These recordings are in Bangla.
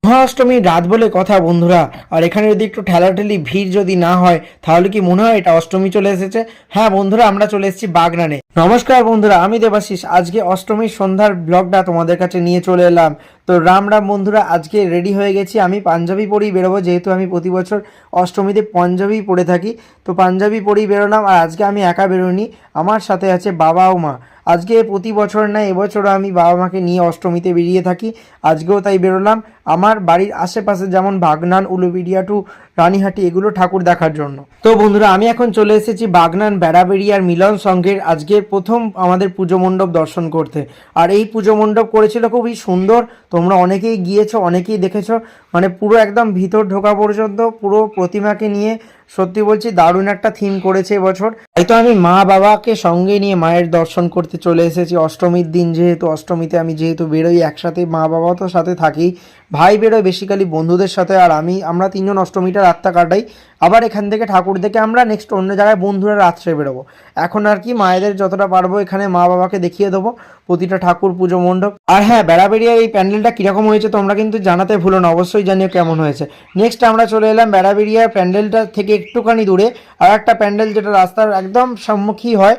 মহাষ্টমীর রাত বলে কথা বন্ধুরা, আর এখানে যদি একটু ঠেলাঠেলি ভিড় যদি না হয় তাহলে কি মনে হয় এটা অষ্টমী চলে এসেছে। হ্যাঁ বন্ধুরা, আমরা চলে এসেছি বাগনানে। নমস্কার বন্ধুরা, আমি দেবাশিস। আজকে অষ্টমীর সন্ধ্যার ব্লগটা তোমাদের কাছে নিয়ে চলে এলাম। তো রাম রাম বন্ধুরা, আজকে রেডি হয়ে গেছি। আমি পাঞ্জাবি পরেই বেরোবো, যেহেতু আমি প্রতি বছর অষ্টমীতে পাঞ্জাবি পরে থাকি। তো পাঞ্জাবি পরেই বেরোলাম, আর আজকে আমি একা বেরোইনি, আমার সাথে আছে বাবা ও মা। আজকে প্রতি বছর না, এবছরও আমি বাবা মাকে নিয়ে অষ্টমীতে বেরিয়ে থাকি। আজকেও তাই বেরোলাম আমার বাড়ির আশেপাশে, যেমন বাগনান, উলুবেড়িয়া টু রানীহাটি, এগুলো ঠাকুর দেখার জন্য। তো বন্ধুরা, আমি এখন চলে এসেছি বাগনান বেড়াবেড়িয়ার মিলন সংঘের আজকের প্রথম আমাদের পুজো মণ্ডপ দর্শন করতে। আর এই পুজো মণ্ডপ করেছিল খুবই সুন্দর। তোমরা অনেকেই গিয়েছো, অনেকেই দেখেছো। মানে পুরো একদম ভিতর ঢোকা পর্যন্ত পুরো প্রতিমাকে নিয়ে, সত্যি বলছি দারুণ একটা থিম করেছে এবছর। তাই তো আমি মা বাবাকে সঙ্গে নিয়ে মায়ের দর্শন করতে চলে এসেছি অষ্টমীর দিন। যেহেতু অষ্টমীতে আমি যেহেতু বেরোই একসাথে, মা বাবাও তো সাথে থাকেই, ভাই বেরোয় বেসিক্যালি বন্ধুদের সাথে, আর আমরা তিনজন অষ্টমীটা রাতটা কাটাই। আবার এখান থেকে ঠাকুর দেখে আমরা নেক্সট অন্য জায়গায় বন্ধুরা রাত্রে বেরোবো। এখন আর কি মায়েদের যতটা পারবো এখানে মা বাবাকে দেখিয়ে দেবো প্রতিটা ঠাকুর, পুজো মণ্ডপ। আর হ্যাঁ, বেড়াবেড়িয়ার এই প্যান্ডেলটা কীরকম হয়েছে তোমরা কিন্তু জানাতে ভুলো না, অবশ্যই জানিও কেমন হয়েছে। নেক্সট আমরা চলে এলাম বেড়াবেড়িয়ার প্যান্ডেলটা থেকে একটুখানি দূরে আর একটা প্যান্ডেল, যেটা রাস্তার একদম সম্মুখী হয়।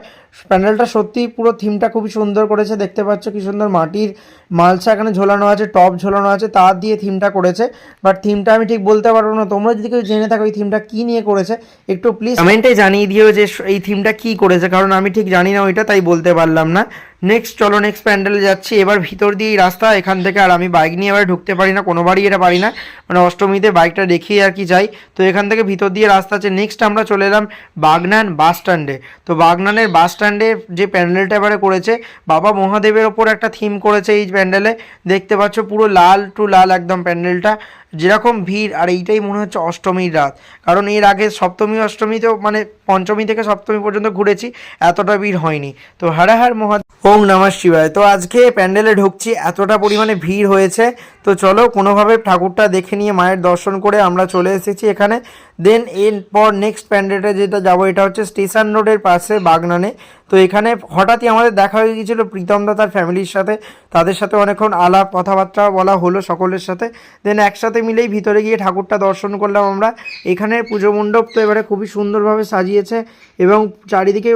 প্যান্ডেলটা সত্যি পুরো থিমটা খুবই সুন্দর করেছে, দেখতে পাচ্ছ কি সুন্দর মাটির মালসা এখানে ঝোলানো আছে, টপ ঝোলানো আছে, তার দিয়ে থিমটা করেছে। বাট থিমটা আমি ঠিক বলতে পারবো না, তোমরা যদি কেউ জেনে থাকো এই থিমটা কী নিয়ে করেছে একটু প্লিজ কমেন্টে জানিয়ে দিও যে এই থিমটা কী করেছে, কারণ আমি ঠিক জানি না ওইটা, তাই বলতে পারলাম না। নেক্সট চলো, নেক্সট প্যান্ডেলে যাচ্ছি। এবার ভিতর দিয়েই রাস্তা এখান থেকে, আর আমি বাইক নিয়ে এবার ঢুকতে পারি না, কোনোবারই এটা পারি না, মানে অষ্টমীতে বাইকটা দেখিয়ে আর কি যাই। তো এখান থেকে ভিতর দিয়ে রাস্তা আছে। নেক্সট আমরা চলে এলাম বাগনান বাস স্ট্যান্ডে। তো বাগনানের বাস স্ট্যান্ডে যে প্যান্ডেলটা এবারে করেছে, বাবা মহাদেবের ওপর একটা থিম করেছে এই প্যান্ডেলে। দেখতে পাচ্ছ পুরো লাল টু লাল একদম প্যান্ডেলটা, যেরকম ভিড়। আর এইটাই মনে হচ্ছে অষ্টমীর রাত, কারণ এর আগে সপ্তমী অষ্টমীতেও, মানে পঞ্চমী থেকে সপ্তমী পর্যন্ত ঘুরেছি, এতটা ভিড় হয়নি। তো হর হর মহাদেব, ওম নমঃ শিবায়। তো আজকে প্যান্ডেলে ঢুকছি, এতটা পরিমাণে ভিড় হয়েছে। তো চলো কোনোভাবে ঠাকুরটা দেখে নিয়ে মায়ের দর্শন করে আমরা চলে এসেছি এখানে। দেন এরপর নেক্সট প্যান্ডেলে যেটা যাবো, এটা হচ্ছে স্টেশন রোডের পাশে বাগনানে। তো এখানে হঠাৎই আমাদের দেখা হয়ে গিয়েছিলো প্রীতমদা তার ফ্যামিলির সাথে, তাদের সাথে অনেকক্ষণ আলাপ কথাবার্তা বলা হলো সকলের সাথে। দেন একসাথে মিলেই ভিতরে গিয়ে ঠাকুরটা দর্শন করলাম আমরা। এখানের পুজো মণ্ডপ তো এবারে খুবই সুন্দরভাবে সাজিয়েছে, এবং চারিদিকে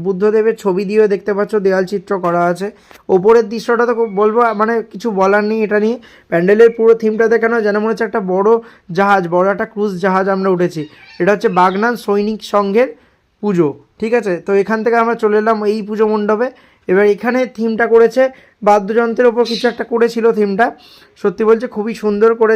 বুদ্ধদেবের ছবি দিয়েও দেখতে পাচ্ছ দেয়াল চিত্র করা আছে। ওপরের দৃশ্যটা তো বলবো, মানে কিছু বলার নেই এটা নিয়ে। প্যান্ডেলের পুরো থিমটা দেখানো যেন মনে হচ্ছে একটা বড় জাহাজ, বড় একটা ক্রুজ জাহাজ আমরা উঠেছি। এটা হচ্ছে বাগনান সৈনিক সংঘের পুজো, ঠিক আছে। তো এখান থেকে আমরা চলে এলাম এই পুজো মণ্ডপে। এবার এখানে থিমটা করেছে বাদ্যযন্ত্রের ওপর কিছু একটা করেছিল থিমটা, সত্যি বলছে খুবই সুন্দর করেছে।